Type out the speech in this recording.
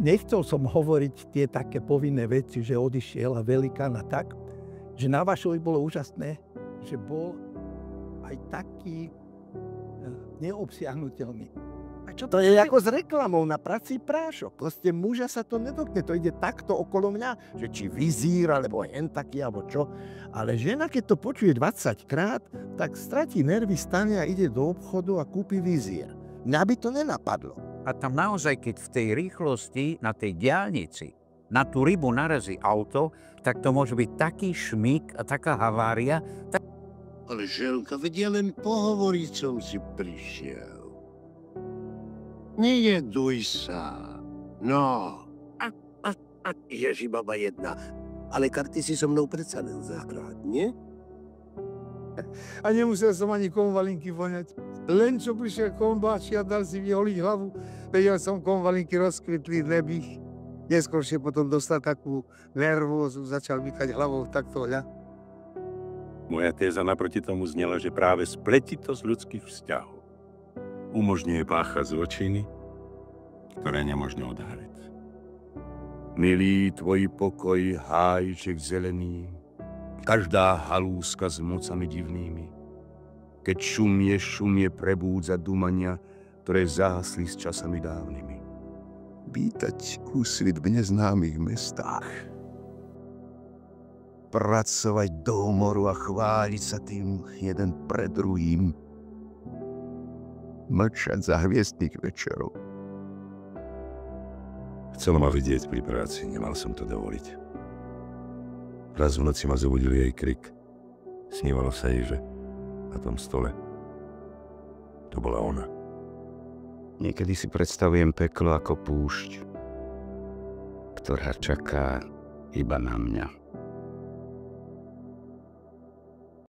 Nechcel som hovoriť tie také povinné veci, že odišiel a velikán a tak, že na Vašovi bolo úžasné, že bol aj taký neobsiahnutelný. A čo to je ako s reklamou na prací prášok? Proste muža sa to nedotkne, to ide takto okolo mňa, že či vizír, alebo hen taký, alebo čo. Ale žena, keď to počuje 20 krát, tak stratí nervy, stane a ide do obchodu a kúpi vizír. Mňa by to nenapadlo. A tam naozaj, keď v tej rýchlosti na tej diaľnici na tú rybu narazí auto, tak to môže byť taký šmík a taká havária. Ale Želka, veď ja len pohovoriť som si prišiel. Nejeduj sa. No. Ježi, baba jedna. Ale karty si so mnou predsa len zahrať, nie? A nemusel som ani konvalinky voňať. Len čo prišiel kombáči a dal si vyholiť hlavu, vedel som konvalinky rozkvitli, nebých. Neskôršie potom dostal takú nervózu, začal vykať hlavou takto hľa. Moja téza naproti tomu znela, že práve spletitosť ľudských vzťahov umožňuje páchať zločiny, ktoré nemožno odhaliť. Milý tvoj pokoj, hájček zelený, každá halúska s mocami divnými. Keď šumie prebúdza dumania, ktoré zahasli s časami dávnymi. Vítať úsvit v neznámych mestách. Pracovať do humoru a chváliť sa tým jeden pred druhým. Mlčať za hviezdnych večerov. Chcela ma vidieť pri práci, nemal som to dovoliť. Raz v noci ma zobudil jej krik. Snívalo sa jej, že na tom stole to bola ona. Niekedy si predstavujem peklo ako púšť, ktorá čaká iba na mňa.